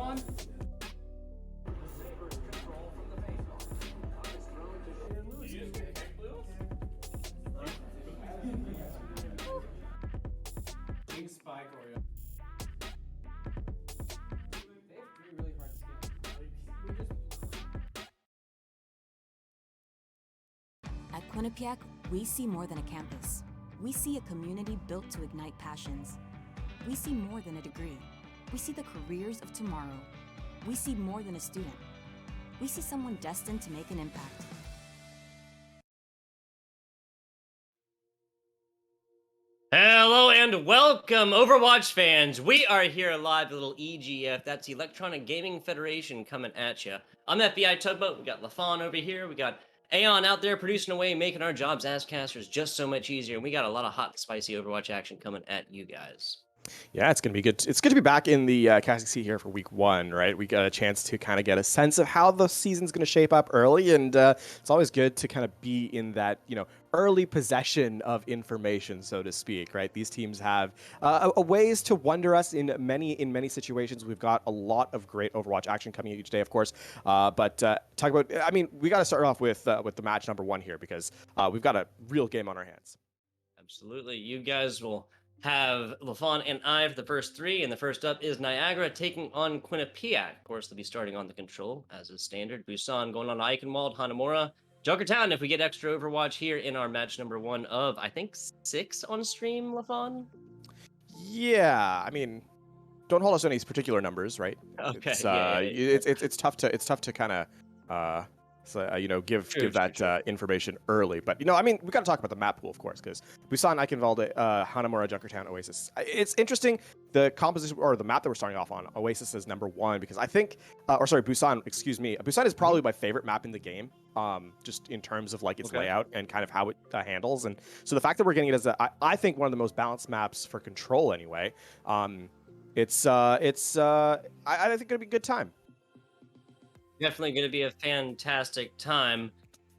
LaFawn. Big spike Oreo. They have 3 really hard skins. At Quinnipiac, we see more than a campus. We see a community built to ignite passions. We see more than a degree. We see the careers of tomorrow. We see more than a student. We see someone destined to make an impact. Hello and welcome, Overwatch fans. We are here live at a little EGF. That's the Electronic Gaming Federation coming at you. I'm FBI Tugboat. We got LaFawn over here. We got Aeon out there producing away, making our jobs as casters just so much easier. And we got a lot of hot, spicy Overwatch action coming at you guys. Yeah, it's going to be good. It's good to be back in the casting seat here for week 1, right? We got a chance to kind of get a sense of how the season's going to shape up early, and it's always good to kind of be in that, early possession of information, so to speak, right? These teams have a ways to wonder us in many situations. We've got a lot of great Overwatch action coming each day, of course. But talk about, we got to start off with the match number 1 here because we've got a real game on our hands. Absolutely. You guys will have LaFawn and I for the first 3, and the first up is Niagara taking on Quinnipiac. Of course, they'll be starting on the control, as is standard. Busan going on Eichenwald, Hanamura, Junkertown, if we get extra Overwatch here in our match number 1 of, I think, 6 on stream, LaFawn? Yeah, don't hold us to any particular numbers, right? Okay. It's tough to kind of give that information early. But we got to talk about the map pool, of course, because Busan, Eichenwalde, Hanamura, Junkertown, Oasis. It's interesting the composition or the map that we're starting off on. Oasis is number 1 because I think, Busan. Excuse me, Busan is probably my favorite map in the game. Just in terms of its layout and kind of how it handles, and so the fact that we're getting it as I think one of the most balanced maps for control anyway. I think it'll be a good time. Definitely going to be a fantastic time.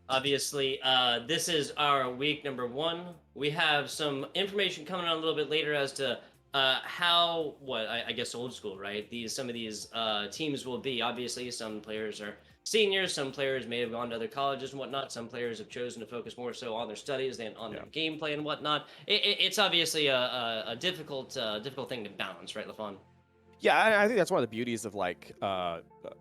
Obviously, this is our week number 1. We have some information coming on a little bit later as to how, I guess old school, right? Some of these teams will be. Obviously, some players are seniors, some players may have gone to other colleges and whatnot. Some players have chosen to focus more so on their studies than on their gameplay and whatnot. It's obviously a difficult thing to balance, right, LaFawn? Yeah, I think that's one of the beauties of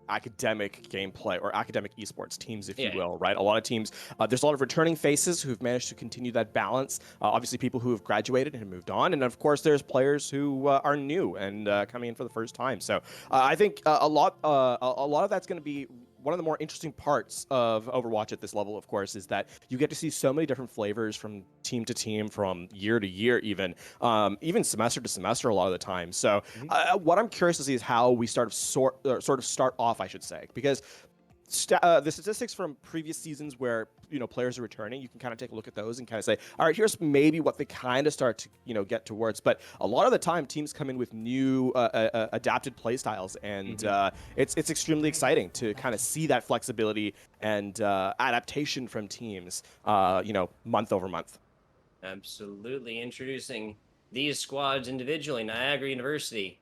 academic gameplay or academic esports teams, if you will, right? A lot of teams, there's a lot of returning faces who've managed to continue that balance. Obviously, people who have graduated and moved on, and of course, there's players who are new and coming in for the first time. So I think a lot of that's going to be one of the more interesting parts of Overwatch at this level, of course, is that you get to see so many different flavors from team to team, from year to year, even semester to semester a lot of the time. So what I'm curious to see is how we start off, I should say, because the statistics from previous seasons where players are returning, you can kind of take a look at those and kind of say, all right, here's maybe what they kind of start to get towards. But a lot of the time, teams come in with new adapted play styles, and it's extremely exciting to kind of see that flexibility and adaptation from teams, month over month. Absolutely. Introducing these squads individually. Niagara University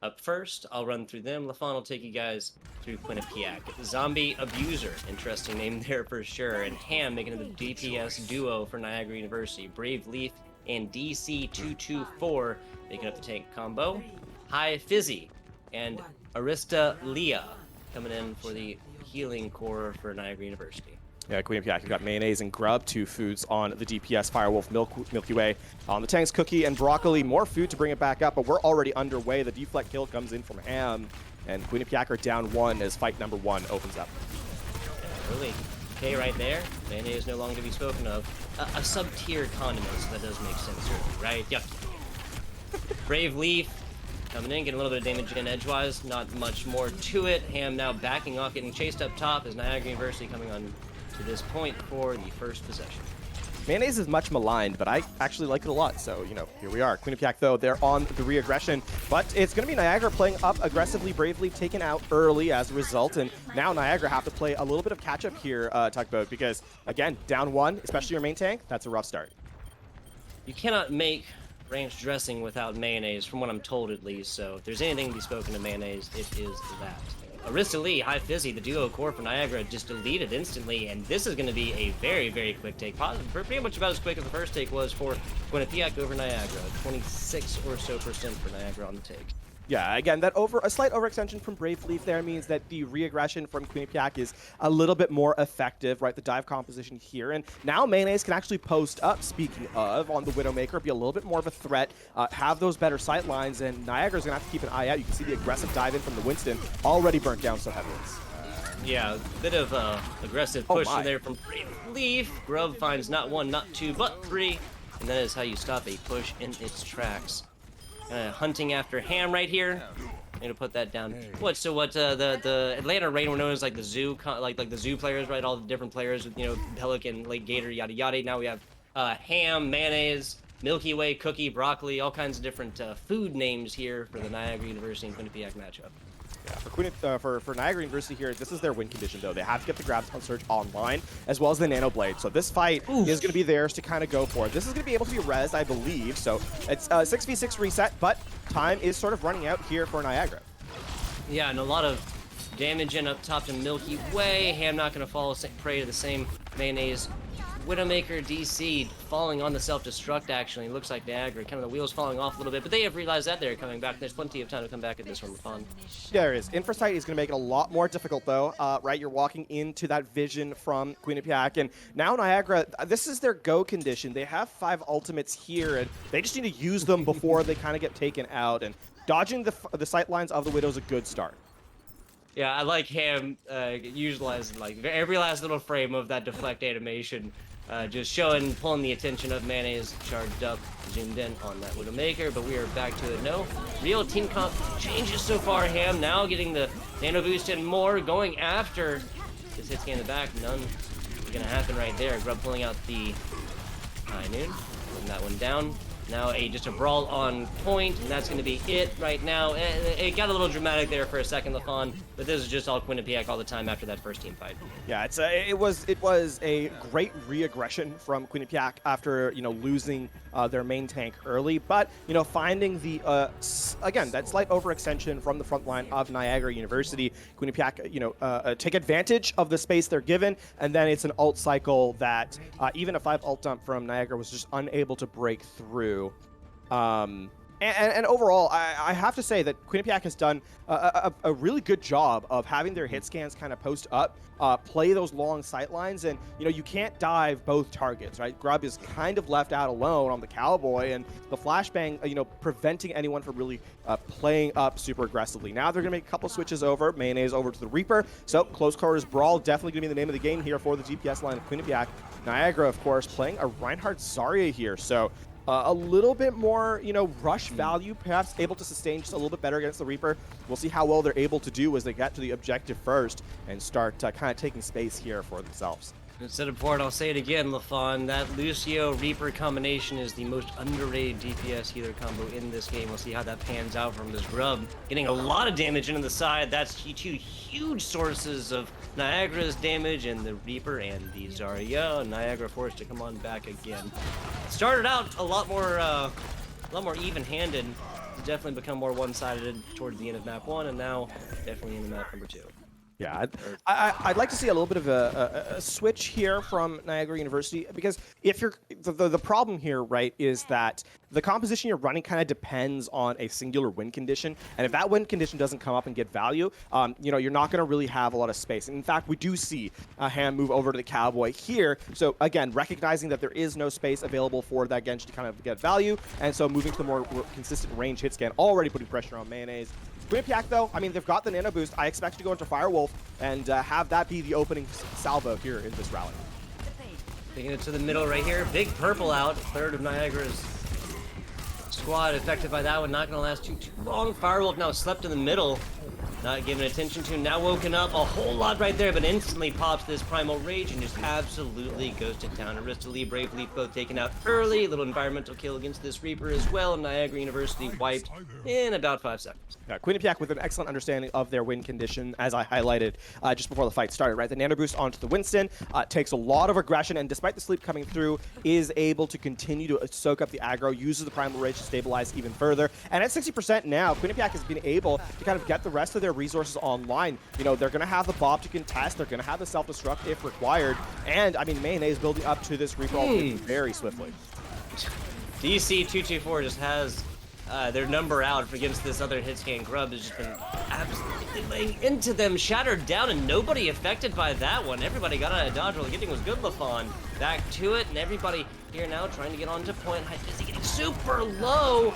up first. I'll run through them. LaFawn will take you guys through Quinnipiac. Zombie Abuser, interesting name there for sure. And Ham making it the DPS duo for Niagara University. Brave Leaf and DC224 making up the tank combo. High Fizzy and Arista Leah coming in for the healing core for Niagara University. Yeah, Quinnipiac, you've got mayonnaise and grub, 2 foods on the DPS. Firewolf, Milky Way on the tanks, cookie and broccoli. More food to bring it back up, but we're already underway. The deflect kill comes in from Ham, and Quinnipiac are down 1 as fight number 1 opens up. Early K right there. Mayonnaise no longer to be spoken of. A sub-tier condiment, so that does make sense, right? Yep. Brave Leaf coming in, getting a little bit of damage in edgewise. Not much more to it. Ham now backing off, getting chased up top as Niagara University coming on to this point for the first possession. Mayonnaise is much maligned, but I actually like it a lot. So, here we are. Quinnipiac, though, they're on the re-aggression. But it's going to be Niagara playing up aggressively, bravely, taken out early as a result. And now Niagara have to play a little bit of catch-up here, Tugboat, because, again, down 1, especially your main tank, that's a rough start. You cannot make ranch dressing without mayonnaise, from what I'm told at least. So if there's anything to be spoken of mayonnaise, it is that. Arista Lee, High Fizzy, the duo core for Niagara just deleted instantly, and this is going to be a very, very quick take. Pretty much about as quick as the first take was for Quinnipiac over Niagara. 26 or so % for Niagara on the take. Yeah, again, a slight overextension from Brave Leaf there means that the re-aggression from Quinnipiac is a little bit more effective, right? The dive composition here, and now Mayonnaise can actually post up, speaking of, on the Widowmaker, be a little bit more of a threat, have those better sight lines, and Niagara's gonna have to keep an eye out. You can see the aggressive dive in from the Winston, already burnt down so heavily. Yeah, a bit of aggressive push there from Brave Leaf. Grub finds not one, not two, but three, and that is how you stop a push in its tracks. Hunting after Ham right here. I'm gonna put that down. The Atlanta Rain were known as like the zoo, like the zoo players, right? All the different players with, you know, Pelican, Lake Gator, yada yada. Now we have Ham, Mayonnaise, Milky Way, Cookie, Broccoli, all kinds of different food names here for the Niagara University and Quinnipiac matchup. Yeah, for Niagara University here, this is their win condition, though. They have to get the grabs on Surge online, as well as the Nano Blade. So this fight is going to be theirs to kind of go for. This is going to be able to be rezzed, I believe. So it's 6v6 reset, but time is sort of running out here for Niagara. Yeah, and a lot of damage in up top to Milky Way. Ham not going to fall prey to the same Mayonnaise. Widowmaker DC falling on the self-destruct, actually. It looks like Niagara, kind of the wheels falling off a little bit, but they have realized that they're coming back. There's plenty of time to come back at this one, fun. Yeah, there is. Infrasight is going to make it a lot more difficult, though, right? You're walking into that vision from Quinnipiac, and now Niagara, this is their go condition. They have 5 ultimates here, and they just need to use them before they kind of get taken out, and dodging the sight lines of the Widow is a good start. Yeah, I like Ham utilizing like every last little frame of that deflect animation. Just pulling the attention of Mayonnaise, charged up, zoomed in on that Widowmaker, but we are back to it. No real team comp changes so far. Ham now getting the nano boost and more, going after this hit scan in the back. None gonna happen right there. Grub pulling out the High Noon, putting that one down. Now just a brawl on point, and that's going to be it right now. It got a little dramatic there for a second, LaFon, but this is just all Quinnipiac all the time after that first team fight. Yeah, it was a great re-aggression from Quinnipiac after, you know, losing their main tank early, but, you know, finding the again, that slight overextension from the front line of Niagara University. Quinnipiac, you know, take advantage of the space they're given, and then it's an ult cycle that even a 5 ult dump from Niagara was just unable to break through. And overall, I have to say that Quinnipiac has done a really good job of having their hit scans kind of post up, play those long sight lines, and, you know, you can't dive both targets, right? Grub is kind of left out alone on the Cowboy, and the flashbang, you know, preventing anyone from really playing up super aggressively. Now they're going to make a couple switches over, Mayonnaise over to the Reaper, so close quarters brawl definitely going to be the name of the game here for the DPS line of Quinnipiac. Niagara, of course, playing a Reinhardt Zarya here, so a little bit more, you know, rush value, perhaps able to sustain just a little bit better against the Reaper. We'll see how well they're able to do as they get to the objective first and start kind of taking space here for themselves. Instead of board, I'll say it again, LaFon. That Lucio Reaper combination is the most underrated DPS healer combo in this game. We'll see how that pans out from this Grub. Getting a lot of damage into the side. That's two huge sources of Niagara's damage, and the Reaper and the Zarya. Niagara forced to come on back again. Started out a lot more even-handed. Definitely become more one-sided towards the end of map 1, and now definitely in map number 2. Yeah, I'd like to see a little bit of a switch here from Niagara University, because if you're the problem here, right, is that the composition you're running kind of depends on a singular win condition, and if that win condition doesn't come up and get value, you know, you're not going to really have a lot of space. And in fact, we do see a Ham move over to the Cowboy here. So again, recognizing that there is no space available for that Genji to kind of get value, and so moving to the more consistent range hit scan, already putting pressure on Mayonnaise. Quinnipiac, though, I mean, they've got the nano boost. I expect to go into Firewolf and have that be the opening salvo here in this rally. Taking it to the middle right here. Big purple out. Third of Niagara's squad affected by that one. Not going to last too long. Firewolf now slept in the middle. not given attention to, now woken up a whole lot right there, but instantly pops this Primal Rage and just absolutely goes to town. Aristoli, Brave Leaf both taken out early. Little environmental kill against this Reaper as well. Niagara University wiped in about 5 seconds. Yeah, Quinnipiac with an excellent understanding of their win condition, as I highlighted just before the fight started, right? The nano boost onto the Winston takes a lot of aggression, and despite the sleep coming through, is able to continue to soak up the aggro, uses the Primal Rage to stabilize even further. And at 60% now, Quinnipiac has been able to kind of get the rest of their resources online. You know, they're going to have the Bob to contest, they're going to have the self-destruct if required, and, I mean, Mayonnaise is building up to this Reaper very swiftly. DC224 just has their number out against this other hitscan Grub has just been absolutely laying into them, shattered down, and nobody affected by that one. Everybody got out of dodge roll. Getting was good, LaFawn. Back to it, and everybody here now trying to get onto point. High Fizzy getting super low.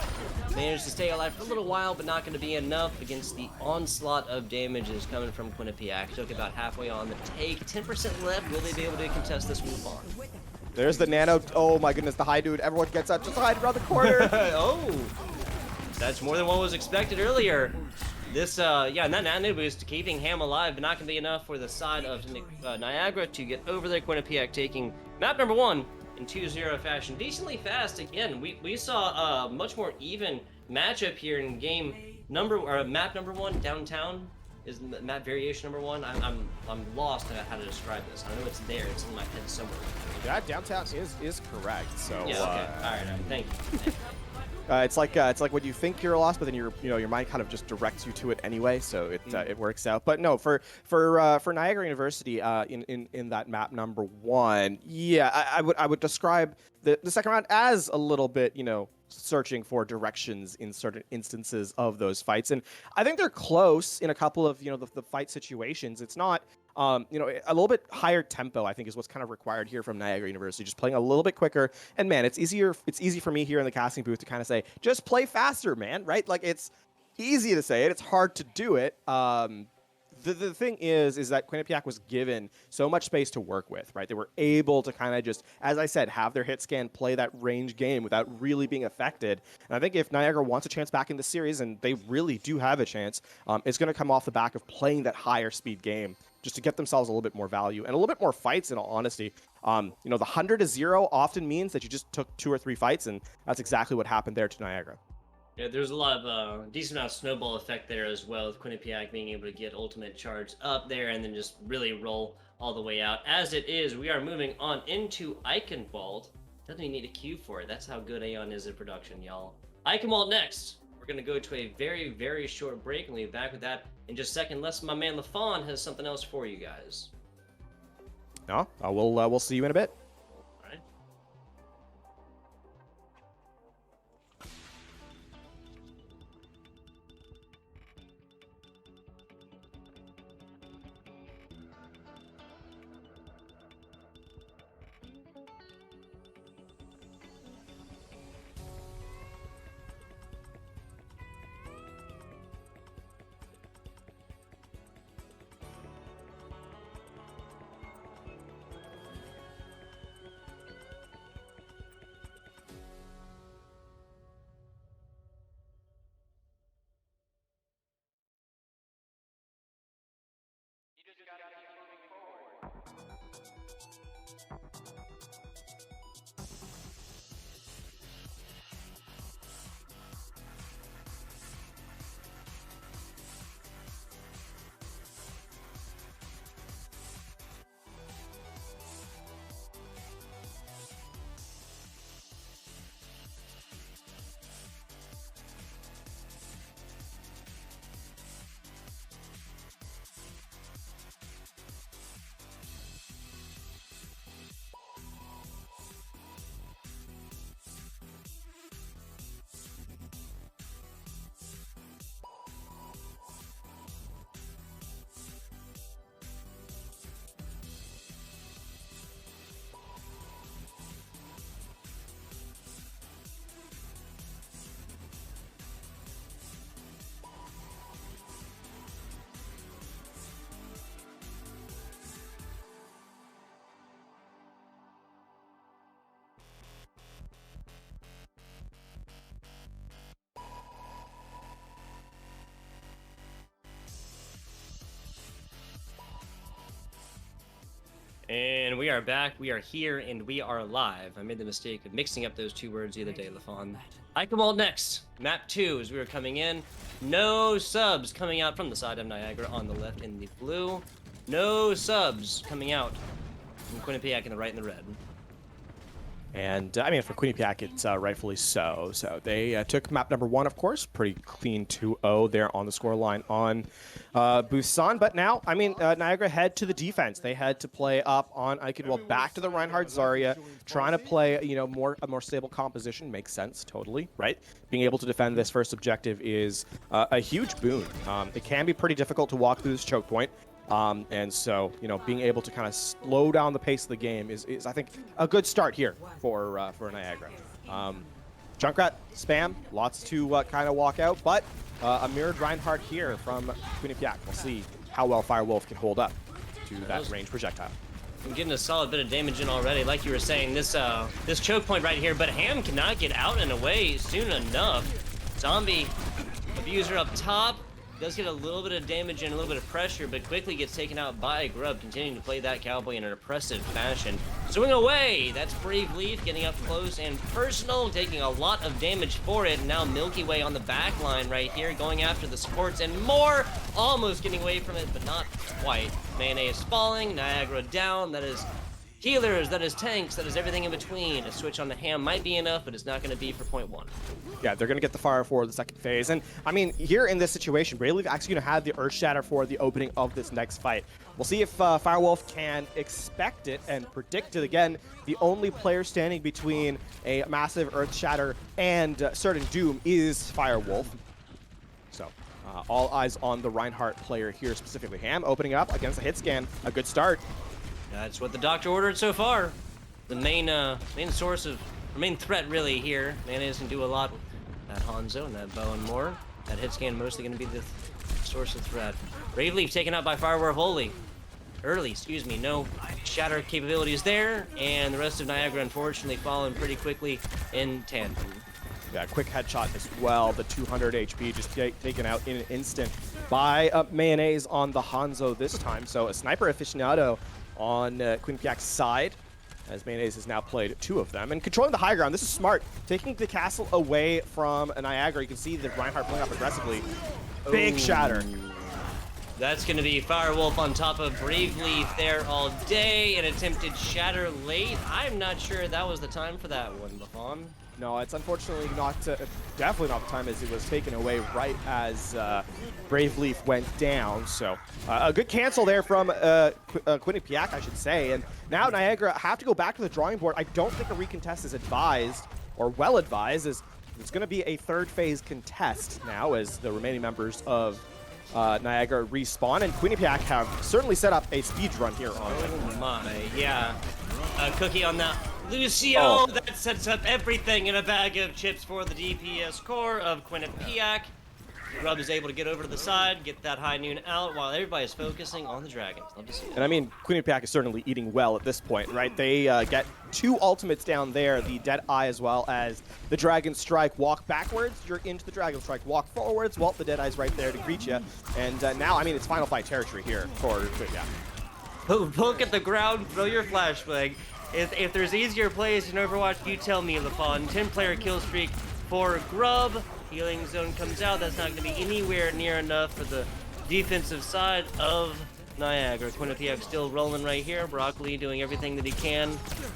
Managed to stay alive for a little while, but not going to be enough against the onslaught of damages coming from Quinnipiac. Took about halfway on the take. 10% left. Will they be able to contest this move on? There's the nano. Oh my goodness, the high dude. Everyone gets up, just hide around the corner. Oh, that's more than what was expected earlier. This, yeah, and that nano boost keeping Ham alive, but not going to be enough for the side of Niagara to get over there. Quinnipiac taking map number 1 in 2-0 fashion. Decently fast again. We saw a much more even matchup here in game number, or map number 1, downtown. Is map variation number 1? I'm lost at how to describe this. I know it's there. It's in my head somewhere. That downtown is correct. So yeah, okay. All right. Thank you. It's like when you think you're lost, but then your mind kind of just directs you to it anyway, so it works out. But no, for Niagara University in that map number 1, yeah, I would describe the second round as a little bit, searching for directions in certain instances of those fights, and I think they're close in a couple of the fight situations. It's not a little bit higher tempo, I think, is what's kind of required here from Niagara University, just playing a little bit quicker. And man, it's easy for me here in the casting booth to kind of say, just play faster, man, right? Like, it's easy to say it, it's hard to do it. The thing is that Quinnipiac was given so much space to work with, right? They were able to kind of just, as I said, have their hit scan, play that range game without really being affected. And I think if Niagara wants a chance back in the series, and they really do have a chance, it's going to come off the back of playing that higher speed game, just to get themselves a little bit more value and a little bit more fights, in all honesty. The 100-0 often means that you just took 2 or 3 fights, and that's exactly what happened there to Niagara. Yeah, there's a lot of decent amount of snowball effect there as well, with Quinnipiac being able to get ultimate charge up there and then just really roll all the way out. As it is, we are moving on into Eichenwald. Doesn't even need a cue for it. That's how good Aeon is in production, y'all. Eichenwald next. We're going to go to a very, very short break, and we'll be back with that in just a second, unless my man LaFawn has something else for you guys. No, we'll see you in a bit. All right. And we are back, we are here, and we are live. I made the mistake of mixing up those two words the other day, LaFawn. Eichenwald next. Map 2 as we were coming in. No subs coming out from the side of Niagara on the left in the blue. No subs coming out from Quinnipiac in the right and the red. And I mean, for Quinnipiac, it's rightfully so. So they took map number 1, of course, pretty clean 2-0 there on the scoreline on Busan. But now, I mean, Niagara head to the defense. They had to play up on Eichenwald, back to the Reinhardt Zarya, trying to play, you know, a more stable composition. Makes sense, totally, right? Being able to defend this first objective is a huge boon. It can be pretty difficult to walk through this choke point. And so, you know, being able to kind of slow down the pace of the game is I think, a good start here for Niagara. Junkrat, spam, lots to kind of walk out, but a mirrored Reinhardt here from Quinnipiac. We'll see how well Firewolf can hold up to that range projectile. I'm getting a solid bit of damage in already, like you were saying, this choke point right here, but Ham cannot get out and away soon enough. Zombie abuser up top. Does get a little bit of damage and a little bit of pressure, but quickly gets taken out by Grub, continuing to play that cowboy in an oppressive fashion. Swing away! That's Brave Leaf getting up close and personal, taking a lot of damage for it. Now Milky Way on the back line right here, going after the supports and more! Almost getting away from it, but not quite. Mayonnaise falling, Niagara down, that is healers, that is tanks, that is everything in between. A switch on the Ham might be enough, but it's not going to be for point 1. Yeah, they're going to get the fire for the second phase. And, I mean, here in this situation, Brave Leaf actually going to have the Earth Shatter for the opening of this next fight. We'll see if Firewolf can expect it and predict it. Again, the only player standing between a massive Earth Shatter and certain doom is Firewolf. So, all eyes on the Reinhardt player here specifically. Ham opening up against a hit scan. A good start. That's what the doctor ordered so far. The main source of, or main threat really here. Mayonnaise can do a lot with that Hanzo and that bow and more. That hit scan mostly going to be the source of threat. Brave Leaf taken out by Firewolf early, excuse me. No shatter capabilities there, and the rest of Niagara unfortunately falling pretty quickly in tandem. Yeah, quick headshot as well. The 200 HP just taken out in an instant by Mayonnaise on the Hanzo this time. So a sniper aficionado on Quinnipiac's side, as Mayonnaise has now played 2 of them. And controlling the high ground, this is smart. Taking the castle away from Niagara, you can see the Reinhardt playing up aggressively. Big shatter. That's going to be Firewolf on top of Brave Leaf there all day. An attempted shatter late. I'm not sure that was the time for that one, LaFawn. No, it's unfortunately not, definitely not the time, as it was taken away right as Brave Leaf went down. So a good cancel there from Quinnipiac, I should say. And now Niagara have to go back to the drawing board. I don't think a recontest is advised, or well advised, as it's going to be a third phase contest now as the remaining members of Niagara respawn. And Quinnipiac have certainly set up a speed run here on it. Oh my, yeah. A cookie on that. Lucio, that sets up everything in a bag of chips for the DPS core of Quinnipiac. Grub is able to get over to the side, get that high noon out while everybody's focusing on the dragons. Love to see it. And I mean, Quinnipiac is certainly eating well at this point, right? They get 2 ultimates down there, the Dead Eye as well as the Dragon Strike. Walk backwards, you're into the Dragon Strike. Walk forwards, well, the Dead Eye's right there to greet you. And now, I mean, it's final fight territory here for Quinnipiac. Poke at the ground, throw your flashbang. If there's easier plays in Overwatch, you tell me, LaFawn. 10-player kill streak for Grub. Healing zone comes out. That's not going to be anywhere near enough for the defensive side of Niagara. Quinnipiac still rolling right here. Broccoli doing everything that he can.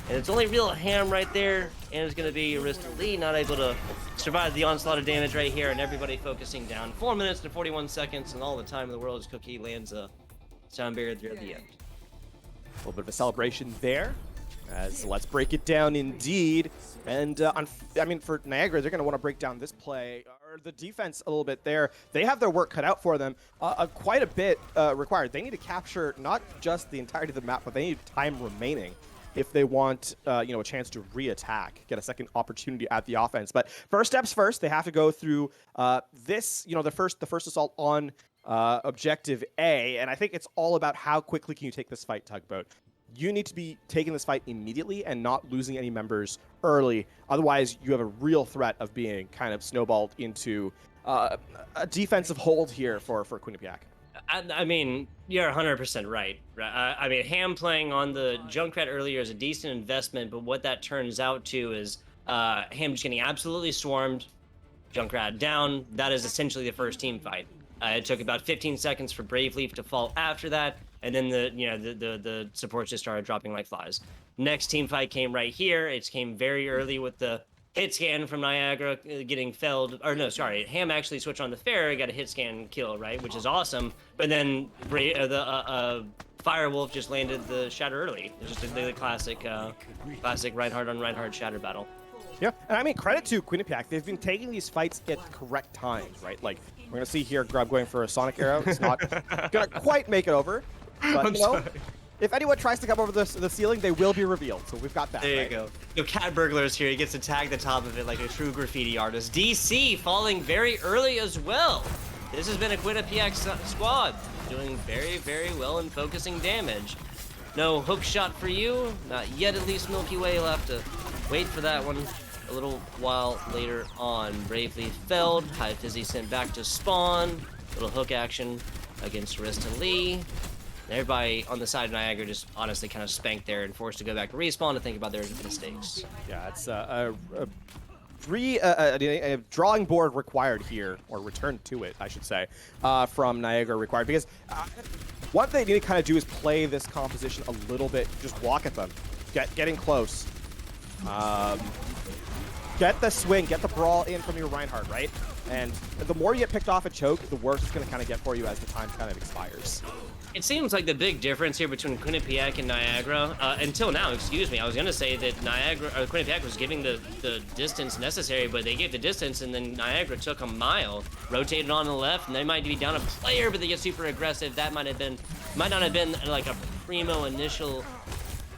And it's only real Ham right there. And it's going to be Arista Lee not able to survive the onslaught of damage right here. And everybody focusing down. 4 minutes and 41 seconds. And all the time in the world as Cookie lands a sound barrier there at the end. A little bit of a celebration there. As let's break it down indeed. And I mean, for Niagara, they're going to want to break down this play, or the defense a little bit there. They have their work cut out for them. Quite a bit required. They need to capture not just the entirety of the map, but they need time remaining if they want a chance to re-attack, get a second opportunity at the offense. But first steps first, they have to go through this, the first assault on objective A. And I think it's all about how quickly can you take this fight, Tugboat. You need to be taking this fight immediately and not losing any members early. Otherwise, you have a real threat of being kind of snowballed into a defensive hold here for Quinnipiac. I mean, you're 100% right. I mean, Ham playing on the Junkrat earlier is a decent investment, but what that turns out to is Ham just getting absolutely swarmed, Junkrat down. That is essentially the first team fight. It took about 15 seconds for Brave Leaf to fall after that, and then the supports just started dropping like flies. Next team fight came right here. It came very early with the hit scan from Niagara getting felled. Or no, sorry, Ham actually switched on the Fair, got a hit scan kill, right, which is awesome. But then Firewolf just landed the Shatter early. It's just the classic Reinhardt on Reinhardt Shatter battle. Yeah, and I mean, credit to Quinnipiac. They've been taking these fights at the correct times, right? Like, we're going to see here Grub going for a Sonic Arrow. It's not going to quite make it over. But, you know, if anyone tries to come over the ceiling, they will be revealed. So we've got that. There you go. So Cat Burglar's here. He gets to tag the top of it like a true graffiti artist. DC falling very early as well. This has been a Quinnipiac squad doing very, very well and focusing damage. No hook shot for you. Not yet, at least. Milky Way. You'll have to wait for that one a little while later on. Bravely felled. High Fizzy sent back to spawn. Little hook action against Arista Lee. Everybody on the side of Niagara just honestly kind of spanked there and forced to go back to respawn to think about their mistakes. Yeah, it's a drawing board required here, or return to it, I should say, from Niagara required, because what they need to kind of do is play this composition a little bit, just walk at them, getting close. Get the swing, get the brawl in from your Reinhardt, right? And the more you get picked off at choke, the worse it's going to kind of get for you as the time kind of expires. It seems like the big difference here between Quinnipiac and Niagara, until now, excuse me, I was going to say that Quinnipiac was giving the distance necessary, but they gave the distance, and then Niagara took a mile, rotated on the left, and they might be down a player, but they get super aggressive. That might not have been like a primo initial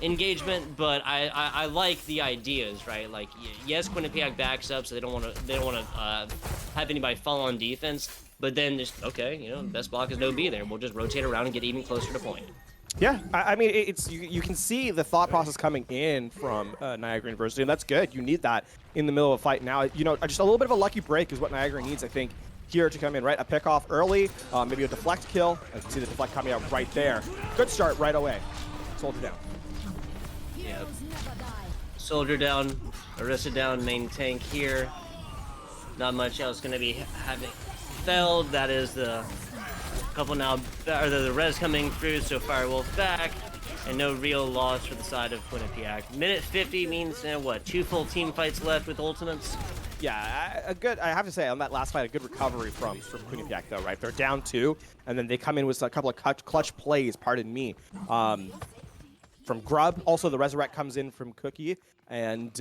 engagement, but I like the ideas, right? Like, yes, Quinnipiac backs up, so they don't want to have anybody fall on defense. But then just, okay, you know, best block is no B there. We'll just rotate around and get even closer to point. Yeah, I mean, it's you can see the thought process coming in from Niagara University, and that's good. You need that in the middle of a fight. Now, you know, just a little bit of a lucky break is what Niagara needs, I think, here to come in, right? A pick off early, maybe a deflect kill. As you can see the deflect coming out right there. Good start right away. Soldier down. Yeah. Soldier down, Arista down, main tank here. Not much else going to be having felled. That is the couple now, or the res coming through, so Firewolf back, and no real loss for the side of Quinnipiac. Minute 50 means, what, 2 full team fights left with ultimates? Yeah, I have to say, on that last fight, a good recovery from Quinnipiac, though, right? They're down 2, and then they come in with a couple of clutch plays, pardon me, from Grub. Also, the Resurrect comes in from Cookie, and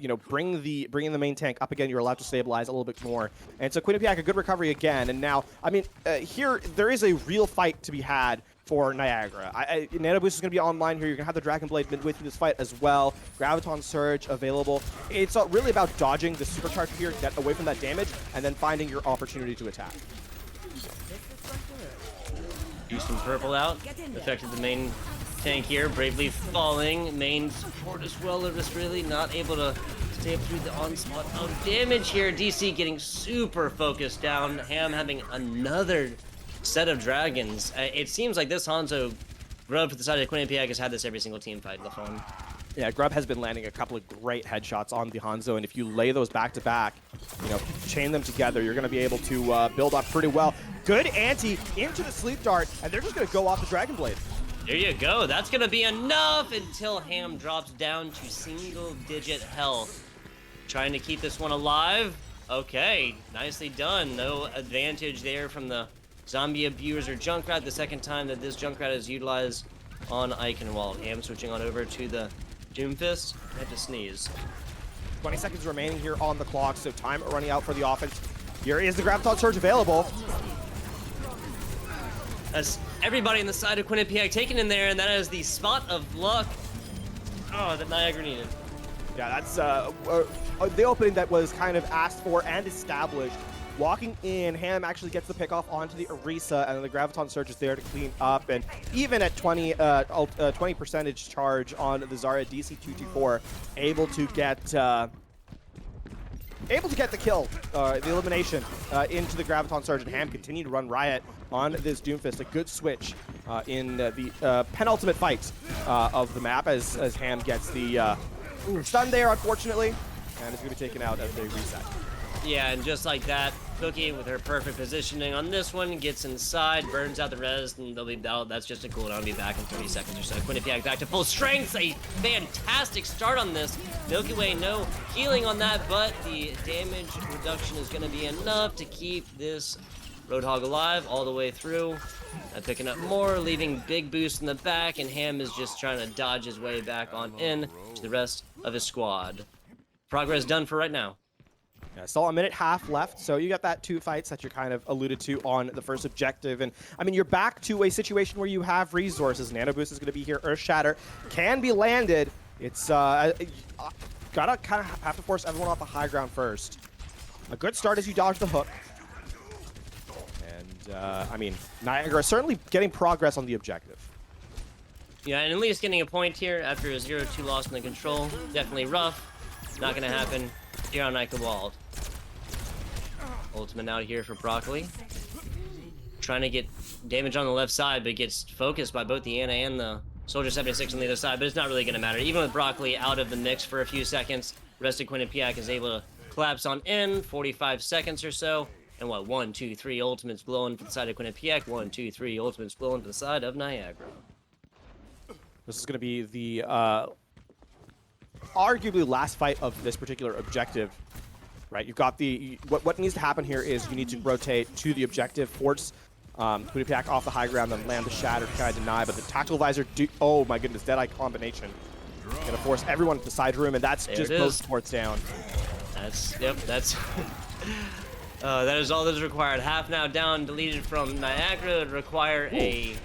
you know, bringing the main tank up again. You're allowed to stabilize a little bit more, and so Quinnipiac a good recovery again. And now, I mean, here there is a real fight to be had for Niagara. Nano Boost is going to be online here. You're going to have the Dragon Blade midway through this fight as well. Graviton Surge available. It's really about dodging the supercharge here, get away from that damage, and then finding your opportunity to attack. Houston purple out, affected the main tank here. Bravely falling, main support as well. They're just really not able to stay up through the onslaught of damage here. DC getting super focused down. Ham having another set of dragons. It seems like this Hanzo Grub for the side of Quinnipiac has had this every single team fight. LaFon. Yeah, Grub has been landing a couple of great headshots on the Hanzo, and if you lay those back to back, you know, chain them together, you're going to be able to build up pretty well. Good anti into the sleep dart, and they're just going to go off the Dragon Blade. There you go. That's going to be enough until Ham drops down to single-digit health. Trying to keep this one alive. Okay, nicely done. No advantage there from the zombie abuser Junkrat. The second time that this Junkrat is utilized on Eichenwald. Ham switching on over to the Doomfist. I have to sneeze. 20 seconds remaining here on the clock, so time running out for the offense. Here is the Graviton Surge available. As everybody on the side of Quinnipiac taken in there, and that is the spot of luck. Oh, that Niagara needed. Yeah, that's the opening that was kind of asked for and established. Walking in, Ham actually gets the pick off onto the Orisa, and then the Graviton Surge is there to clean up. And even at 20% charge on the Zarya DC224, able to get able to get the kill, the elimination into the Graviton Surge, and Ham continue to run riot on this Doomfist. A good switch in the penultimate fight of the map as Ham gets the stun there, unfortunately, and is going to be taken out as they reset. Yeah, and just like that, Cookie, with her perfect positioning on this one, gets inside, burns out the res, and they'll be out. That's just a cooldown. Be back in 30 seconds or so. Quinnipiac back to full strength. A fantastic start on this. Milky Way, no healing on that, but the damage reduction is going to be enough to keep this Roadhog alive all the way through. Picking up more, leaving big boost in the back, and Ham is just trying to dodge his way back on in to the rest of his squad. Progress done for right now. Yeah, still a minute half left, so you got that 2 fights that you kind of alluded to on the first objective. And, I mean, you're back to a situation where you have resources. Nano Boost is going to be here. Earth Shatter can be landed. It's gotta kind of have to force everyone off the high ground first. A good start as you dodge the hook. And, I mean, Niagara certainly getting progress on the objective. Yeah, and at least getting a point here after a 0-2 loss in the control. Definitely rough. Not going to happen here on Eichenwald. Ultimate out here for Broccoli. Trying to get damage on the left side, but gets focused by both the Ana and the Soldier 76 on the other side, but it's not really going to matter. Even with Broccoli out of the mix for a few seconds, rest of Quinnipiac is able to collapse on in 45 seconds or so. And what, 1, 2, 3 ultimates blowing for the side of Quinnipiac, 1, 2, 3 ultimates blowing for the side of Niagara. This is going to be the arguably last fight of this particular objective, right? You've got the what needs to happen here is you need to rotate to the objective, force Quinnipiac off the high ground, then land the shatter to kind of deny. But the tactical visor, oh my goodness, Deadeye combination, gonna force everyone to the side room, and that's there just both sports down. That's that is all that is required. Half now down, deleted from Niagara. Would require a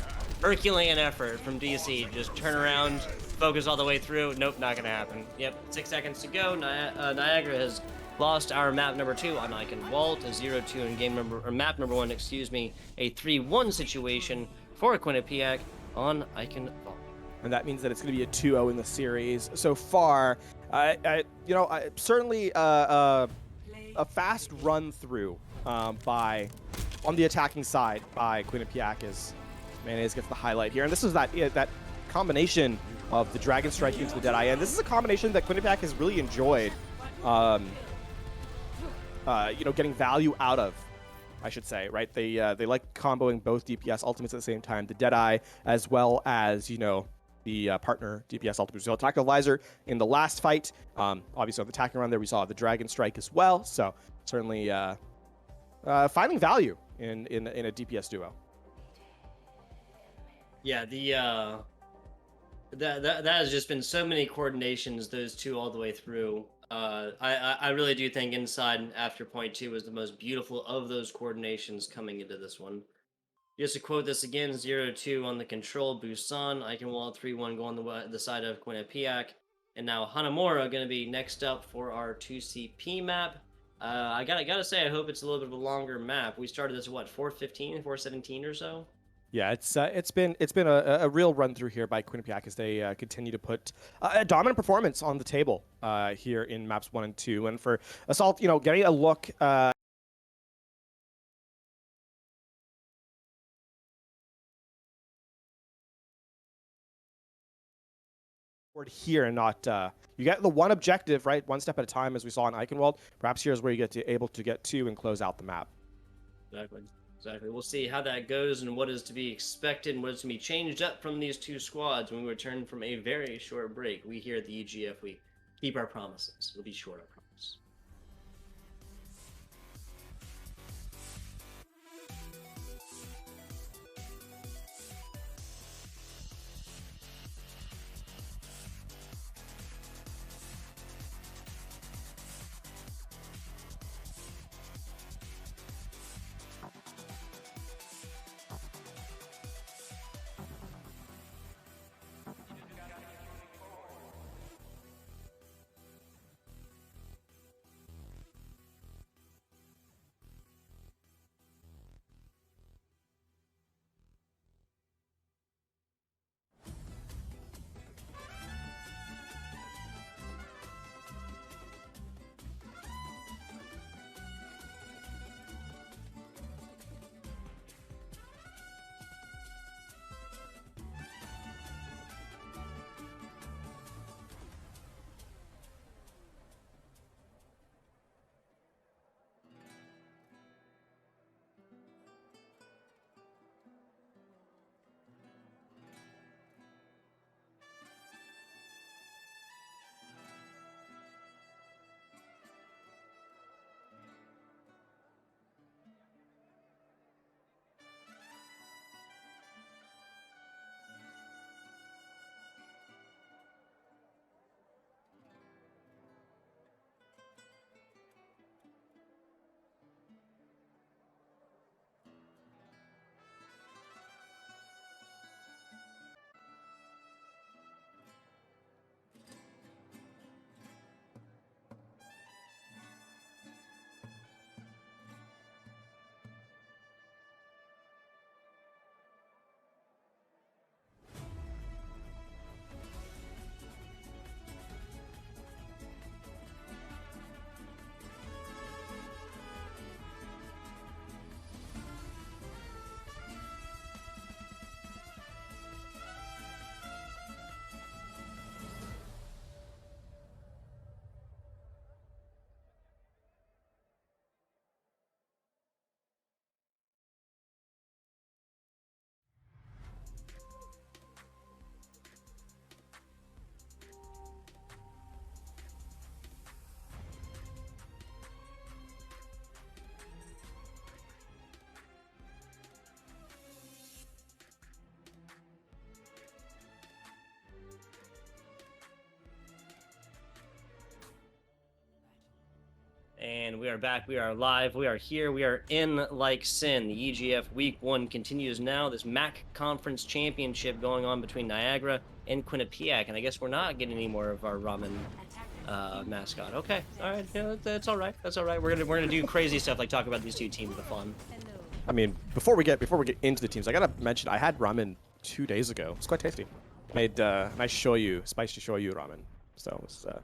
Herculean effort from DC. Just turn around, focus all the way through. Nope, not gonna happen. Yep, 6 seconds to go. Niagara has lost our map number 2 on Eichenwald, a 0-2 in game number, or map number 1, excuse me, a 3-1 situation for Quinnipiac on Eichenwald. And that means that it's going to be a 2-0 in the series so far. Certainly a fast run through on the attacking side by Quinnipiac as Mayonnaise gets the highlight here. And this is that combination of the Dragon Strike into the Deadeye. And this is a combination that Quinnipiac has really enjoyed, getting value out of, I should say, right? They like comboing both DPS ultimates at the same time, the Deadeye as well as, the partner DPS ultimates. So Tactical Visor in the last fight, obviously on the attacking round there we saw the Dragon Strike as well. So certainly finding value in a DPS duo. Yeah, that has just been so many coordinations, those two all the way through. I really do think inside and after point 2 was the most beautiful of those coordinations coming into this one. Just to quote this again, 0-2 on the control, Busan, Eichenwald 3-1 go on the side of Quinnipiac, and now Hanamura going to be next up for our 2CP map. I gotta say, I hope it's a little bit of a longer map. We started this at what, 4:15, 4:17 or so? Yeah, it's been a real run through here by Quinnipiac as they continue to put a dominant performance on the table here in maps 1 and 2, and for Assault, getting a look. Here and not you get the one objective, right, one step at a time, as we saw in Eichenwald. Perhaps here's where you able to get to and close out the map. Exactly. We'll see how that goes and what is to be expected and what is to be changed up from these two squads when we return from a very short break. We here at the EGF, we keep our promises. We'll be short, I promise. And we are back, we are live, we are here, we are in like sin. The EGF Week 1 continues now. This MAC Conference Championship going on between Niagara and Quinnipiac. And I guess we're not getting any more of our ramen mascot. Okay, all right, yeah, that's all right. That's all right. We're gonna do crazy stuff like talk about these two teams for fun. I mean, before we get into the teams, I gotta mention I had ramen 2 days ago. It's quite tasty. Made nice shoyu, spicy shoyu ramen. So it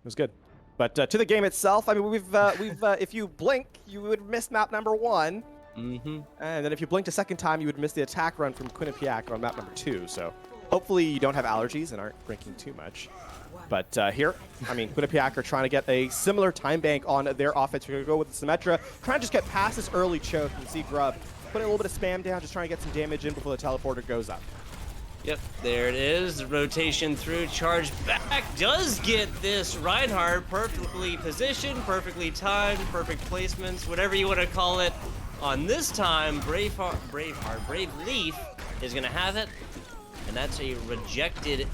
was good. But to the game itself, I mean, we've if you blink, you would miss map number 1. Mm-hmm. And then if you blinked a second time, you would miss the attack run from Quinnipiac on map number 2. So hopefully you don't have allergies and aren't drinking too much. But here, I mean, Quinnipiac are trying to get a similar time bank on their offense. We're going to go with the Symmetra, trying to just get past this early choke. You can see Grub putting a little bit of spam down, just trying to get some damage in before the teleporter goes up. Yep, there it is. The rotation through, charge back, does get this. Reinhardt perfectly positioned, perfectly timed, perfect placements, whatever you want to call it. On this time, Brave Leaf is going to have it, and that's a rejected,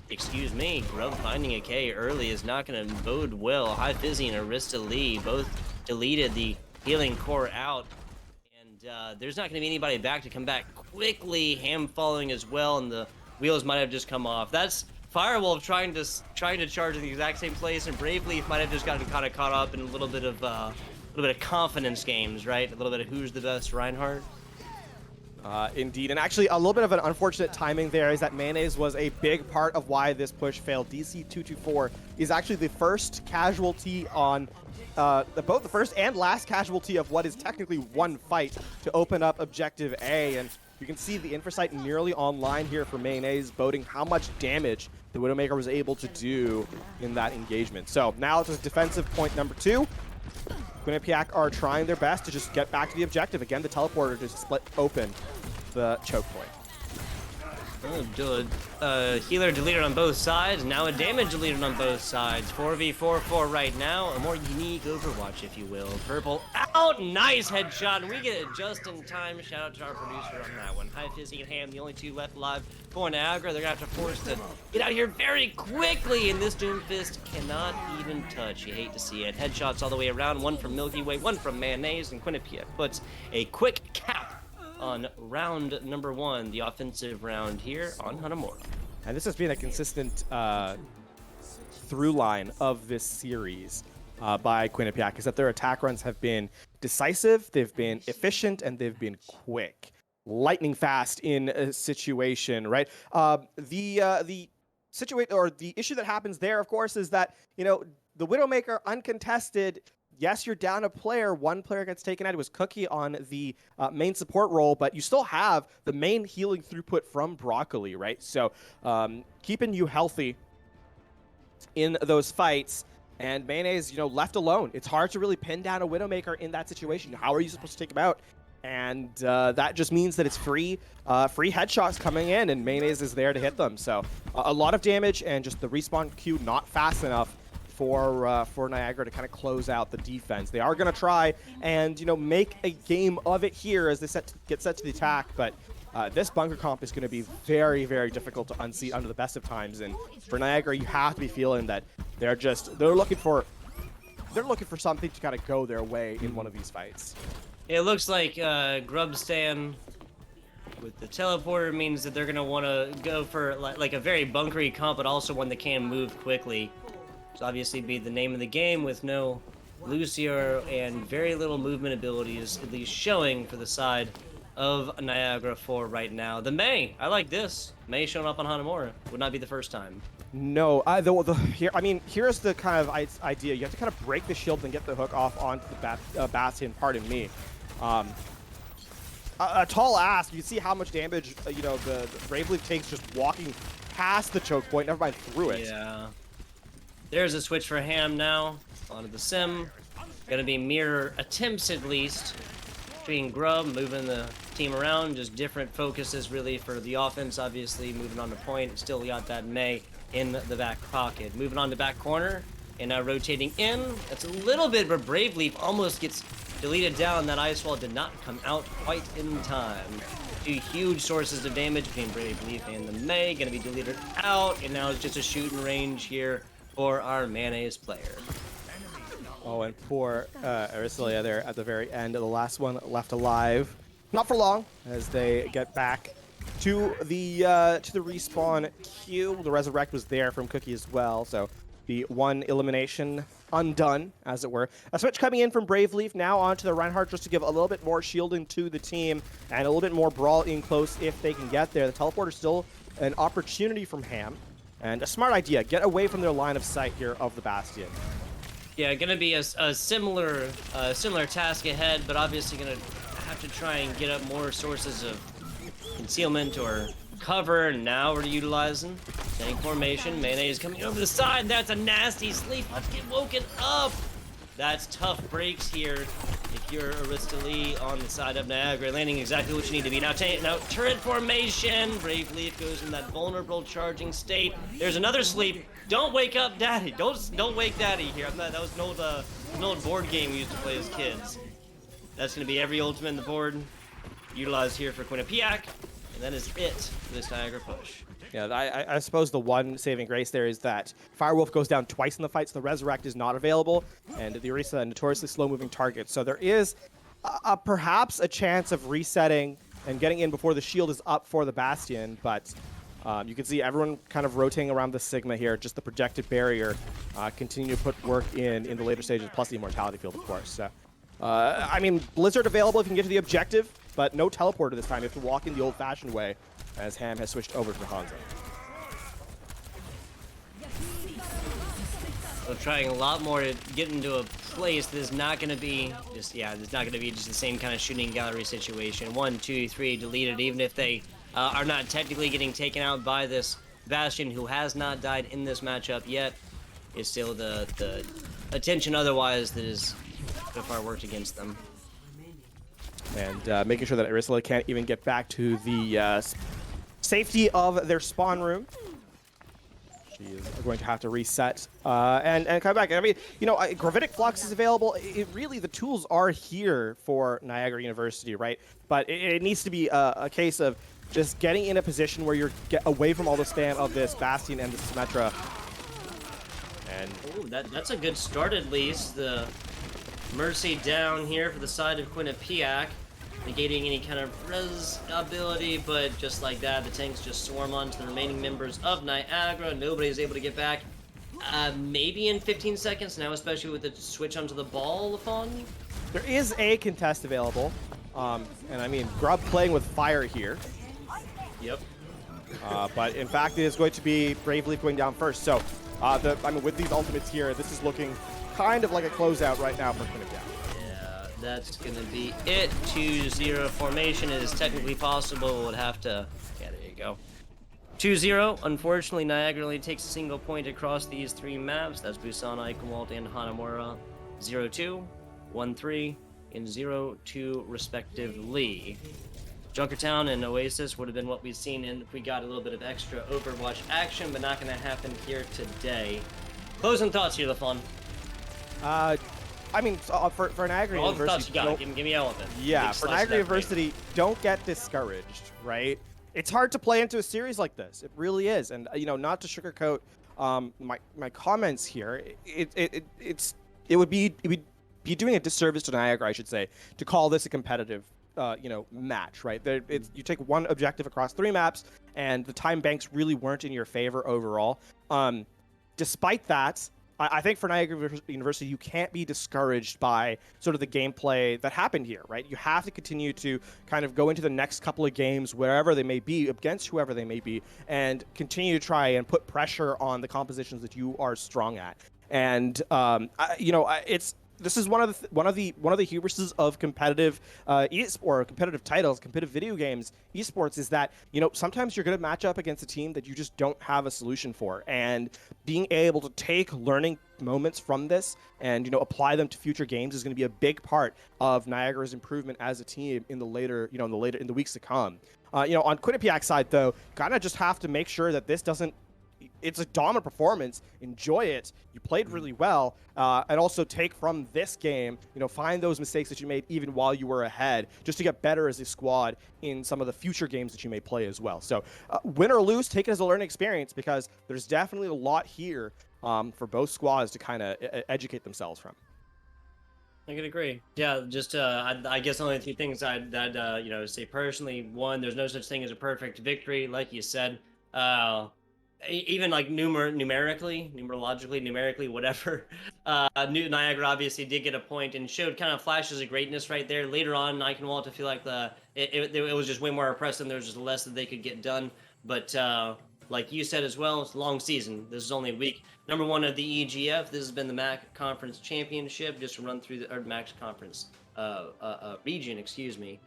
excuse me, Grub finding a K early is not going to bode well. High Fizzy and Arista Lee both deleted the healing core out. There's not going to be anybody back to come back quickly. Ham following as well, and the wheels might have just come off. That's Firewolf trying to charge in the exact same place, and Brave Leaf might have just gotten kind of caught up in a little bit of confidence games, right? A little bit of who's the best Reinhardt. Indeed, and actually a little bit of an unfortunate timing there is that Mayonnaise was a big part of why this push failed. DC224 is actually the first casualty on both the first and last casualty of what is technically one fight to open up objective A, and you can see the Infrasight nearly online here for Mayonnaise, boding how much damage the Widowmaker was able to do in that engagement. So now it's defensive point number 2. Quinnipiac are trying their best to just get back to the objective. Again, the teleporter just split open the choke point. Healer deleted on both sides, now a damage deleted on both sides. 4v4 right now, a more unique Overwatch, if you will. Purple out, nice headshot, and we get it just in time. Shout out to our producer on that one. High Fizzy and Ham, the only 2 left alive for Niagara. They're gonna have to force to get out of here very quickly, and this Doomfist cannot even touch. You hate to see it. Headshots all the way around, 1 from Milky Way, 1 from Mayonnaise, and Quinnipiac puts a quick cap on round number 1, the offensive round here on Hanamura. And this has been a consistent through line of this series by Quinnipiac, is that their attack runs have been decisive, they've been efficient, and they've been quick. Lightning fast in a situation, right? The situation, or the issue that happens there, of course, is that, you know, the Widowmaker uncontested. Yes, you're down a player. 1 player gets taken out. It was Cookie on the main support role, but you still have the main healing throughput from Broccoli, right? So keeping you healthy in those fights, and Mayonnaise, you know, left alone. It's hard to really pin down a Widowmaker in that situation. How are you supposed to take him out? And that just means that it's free headshots coming in, and Mayonnaise is there to hit them. So a lot of damage, and just the respawn queue not fast enough for Niagara to kind of close out the defense. They are going to try and, you know, make a game of it here as they get set to the attack, but this bunker comp is going to be very, very difficult to unseat under the best of times. And for Niagara, you have to be feeling that they're looking for something to kind of go their way in one of these fights. It looks like Grubstan with the teleporter means that they're going to want to go for like a very bunkery comp, but also one that can move quickly. So obviously be the name of the game with no Lucier and very little movement abilities, at least showing for the side of Niagara 4 right now. The May, I like this. May showing up on Hanamura. Would not be the first time. No, here's the kind of idea. You have to kind of break the shield and get the hook off onto the Bastion, pardon me. A tall ask, you see how much damage, you know, the Brave Leaf takes just walking past the choke point, never mind through it. Yeah. There's a switch for Ham now onto the Sim. Gonna be mirror attempts at least between Grub, moving the team around, just different focuses really for the offense, obviously moving on to point. Still got that May in the back pocket. Moving on to back corner, and now rotating in. That's a little bit, but Brave Leaf almost gets deleted down. That ice wall did not come out quite in time. 2 huge sources of damage between Brave Leaf and the May. Gonna be deleted out, and now it's just a shooting range here for our Mayonnaise player. Oh, and poor Aristelia there at the very end of the last one left alive. Not for long as they get back to the respawn queue. The resurrect was there from Cookie as well, so the one elimination undone, as it were. A switch coming in from Brave Leaf now onto the Reinhardt just to give a little bit more shielding to the team and a little bit more brawl in close if they can get there. The teleporter still an opportunity from Ham, and a smart idea. Get away from their line of sight here of the Bastion. Yeah, gonna be a similar task ahead, but obviously gonna have to try and get up more sources of concealment or cover. And now we're utilizing tank formation. Mayonnaise coming over the side. That's a nasty sleep. Let's get woken up. That's tough breaks here. If you're Aristotle on the side of Niagara, landing exactly what you need to be. Now turret formation. Brave Leaf goes in that vulnerable charging state. There's another sleep. Don't wake up Daddy. Don't wake Daddy here. That was an old board game we used to play as kids. That's gonna be every ultimate in the board utilized here for Quinnipiac, and that is it for this Niagara push. Yeah, I suppose the one saving grace there is that Firewolf goes down twice in the fight, so the Resurrect is not available, and the Orisa notoriously slow-moving target. So there is perhaps a chance of resetting and getting in before the shield is up for the Bastion, but you can see everyone kind of rotating around the Sigma here, just the projected barrier, continue to put work in the later stages, plus the Immortality Field, of course. So, I mean, Blizzard available if you can get to the objective, but no teleporter this time. You have to walk in the old-fashioned way, as Ham has switched over to Hanzo. So trying a lot more to get into a place that is not going to be just, it's not going to be just the same kind of shooting gallery situation. 1, 2, 3 deleted, even if they are not technically getting taken out by this Bastion, who has not died in this matchup yet, is still the attention otherwise that is so far worked against them. And making sure that Aristotle can't even get back to the safety of their spawn room. She is going to have to reset and come back. I mean, you know, Gravitic Flux is available. Really, the tools are here for Niagara University, right? But it needs to be a case of just getting in a position where you're away from all the spam of this Bastion and the Symmetra. And ooh, that's a good start at least. The Mercy down here for the side of Quinnipiac, negating any kind of res ability, but just like that, the tanks just swarm onto the remaining members of Niagara. Nobody's able to get back. Maybe in 15 seconds now, especially with the switch onto the ball, Lafon. There is a contest available, and I mean, Grub playing with fire here. Yep. But in fact, it is going to be Brave Leaf going down first. So, I mean, with these ultimates here, this is looking kind of like a closeout right now for Quinnipiac. Yeah, that's going to be it. 2-0 formation is technically possible. Would have to... Yeah, there you go. 2-0. Unfortunately, Niagara only takes a single point across these 3 maps. That's Busan, Eichenwald, and Hanamura. 0-2, 1-3, and 0-2 respectively. Junkertown and Oasis would have been what we've seen if we got a little bit of extra Overwatch action, but not going to happen here today. Closing thoughts here, LaFon. I mean, for Niagara all University, the thoughts you got. Give me all of it. Yeah, for Niagara University, don't get discouraged, right? It's hard to play into a series like this. It really is, and you know, not to sugarcoat my comments here. It would be doing a disservice to Niagara, I should say, to call this a competitive match, right? You take one objective across 3 maps, and the time banks really weren't in your favor overall. Despite that, I think for Niagara University, you can't be discouraged by sort of the gameplay that happened here, right? You have to continue to kind of go into the next couple of games, wherever they may be, against whoever they may be, and continue to try and put pressure on the compositions that you are strong at. And this is one of the hubrises of competitive or competitive titles, competitive video games, esports, is that, you know, sometimes you're going to match up against a team that you just don't have a solution for, and being able to take learning moments from this and, you know, apply them to future games is going to be a big part of Niagara's improvement as a team in the weeks to come. On Quinnipiac's side, though, kind of just have to make sure that this doesn't. It's a dominant performance. Enjoy it. You played really well, and also take from this game, find those mistakes that you made even while you were ahead, just to get better as a squad in some of the future games that you may play as well. So win or lose, take it as a learning experience, because there's definitely a lot here for both squads to kind of educate themselves from. I can agree. Yeah, just I guess only three things I'd say personally. One, there's no such thing as a perfect victory, like you said. Uh, Even like numerologically, whatever. New Niagara obviously did get a point and showed kind of flashes of greatness right there. Later on, I can want to feel like it was just way more impressive. There was just less that they could get done. But like you said as well, it's a long season. This is only a week. Number one of the EGF. This has been the MAC Conference Championship. Just to run through the MAC Conference region, excuse me.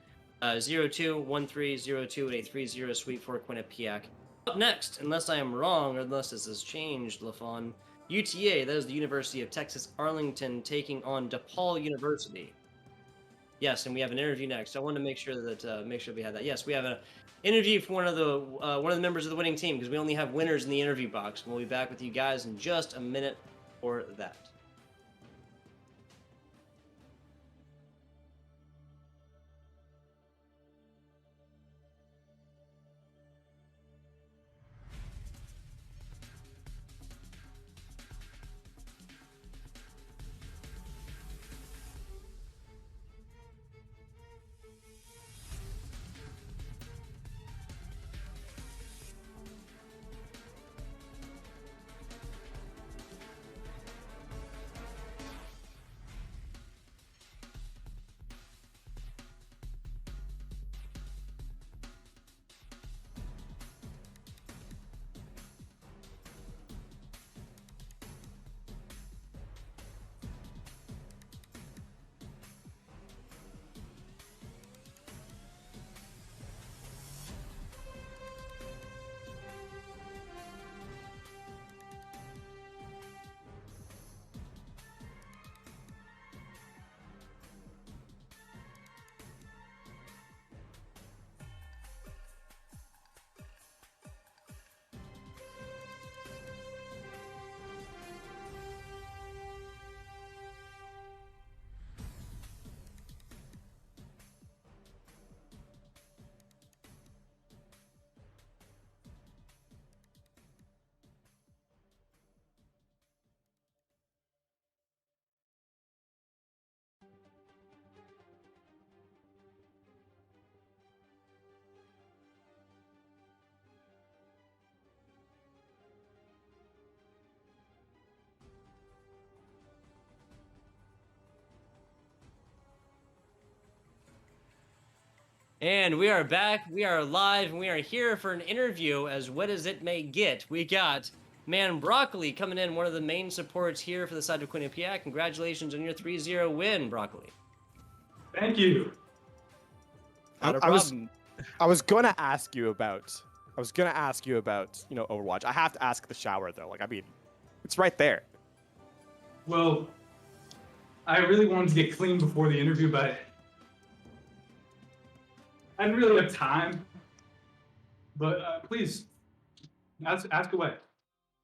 0213028830 Suite 4 Quinnipiac. Up next, unless I am wrong, or unless this has changed, LaFon, UTA, that is the University of Texas Arlington, taking on DePaul University. Yes, and we have an interview next. I wanted to make sure we had that. Yes, we have an interview for one of the members of the winning team because we only have winners in the interview box. We'll be back with you guys in just a minute for that. And we are back, we are live, and we are here for an interview as wet as it may get. We got Man Broccoli coming in, one of the main supports here for the side of Quinnipiac. Congratulations on your 3-0 win, Broccoli. Thank you. Not a I was problem. gonna ask you about Overwatch. I have to ask the shower though. Like, I mean, it's right there. Well, I really wanted to get clean before the interview, but I didn't really have time. But please, ask away.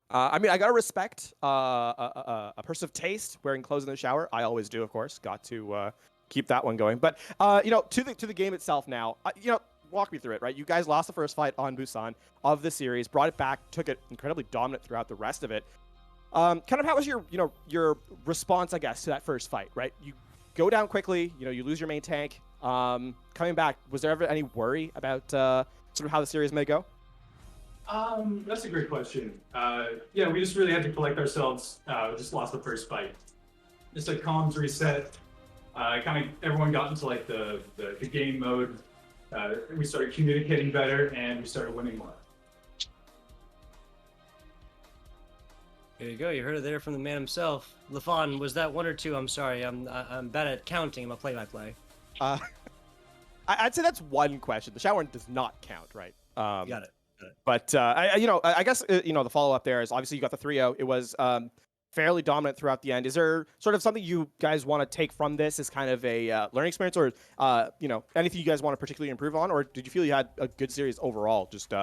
I mean, I gotta respect a person of taste wearing clothes in the shower. I always do, of course. Got to keep that one going. But to the game itself now. Walk me through it, right? You guys lost the first fight on Busan of the series, brought it back, took it incredibly dominant throughout the rest of it. Kind of how was your response, I guess, to that first fight, right? You go down quickly, you lose your main tank. Coming back, was there ever any worry about sort of how the series may go? That's a great question. Yeah, we just really had to collect ourselves. Just lost the first fight. Just a comms reset. Kind of everyone got into like the game mode. We started communicating better and we started winning more. There you go. You heard it there from the man himself. LaFon, was that one or two? I'm sorry. I'm bad at counting. I'm a play-by-play. I'd say that's one question. The shower does not count, right? Got it. But I guess the follow up there is obviously you got the 3-0. It was fairly dominant throughout the end. Is there sort of something you guys want to take from this as kind of a learning experience, or anything you guys want to particularly improve on, or did you feel you had a good series overall? Just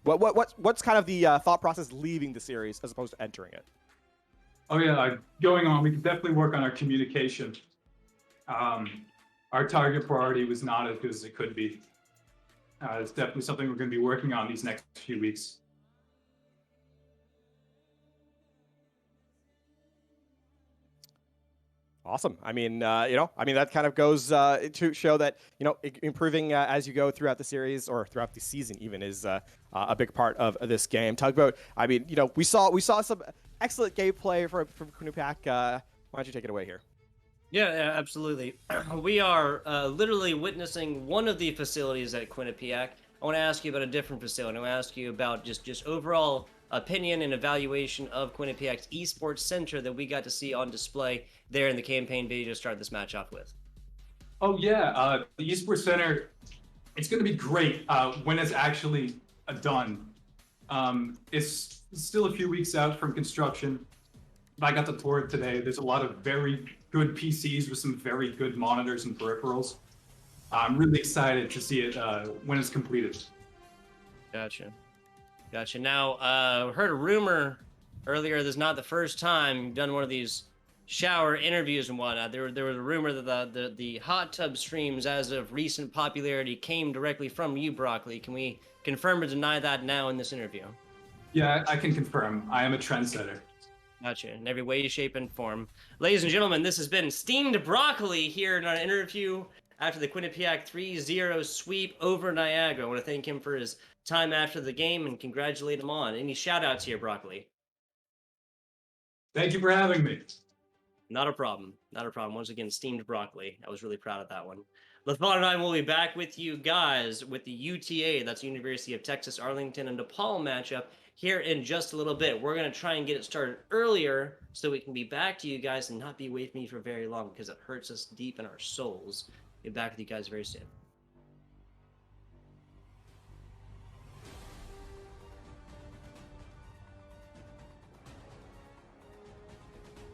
what's kind of the thought process leaving the series as opposed to entering it? Oh yeah, going on, we could definitely work on our communication. Our target priority was not as good as it could be. It's definitely something we're going to be working on these next few weeks. Awesome. I mean, that kind of goes to show that, improving as you go throughout the series or throughout the season even is a big part of this game. Tugboat, I mean, we saw some excellent gameplay from Quinnipiac. Why don't you take it away here? Yeah, absolutely. We are literally witnessing one of the facilities at Quinnipiac. I want to ask you about a different facility. I want to ask you about just overall opinion and evaluation of Quinnipiac's esports center that we got to see on display there in the campaign video to start this match off with. Oh yeah, the esports center. It's going to be great when it's actually done. It's still a few weeks out from construction. I got to tour it today. There's a lot of very good PCs with some very good monitors and peripherals. I'm really excited to see it when it's completed. Gotcha. Now, heard a rumor earlier. This is not the first time you've done one of these shower interviews and whatnot. There was a rumor that the hot tub streams, as of recent popularity, came directly from you, Broccoli. Can we confirm or deny that now in this interview? Yeah, I can confirm. I am a trendsetter. Gotcha. In every way, shape, and form. Ladies and gentlemen, this has been Steamed Broccoli here in our interview after the Quinnipiac 3-0 sweep over Niagara. I want to thank him for his time after the game and congratulate him on. Any shout-outs here, Broccoli? Thank you for having me. Not a problem. Once again, Steamed Broccoli. I was really proud of that one. LaFon and I will be back with you guys with the UTA, that's University of Texas Arlington and DePaul matchup, here in just a little bit. We're going to try and get it started earlier so we can be back to you guys and not be away from you for very long because it hurts us deep in our souls. Be back with you guys very soon.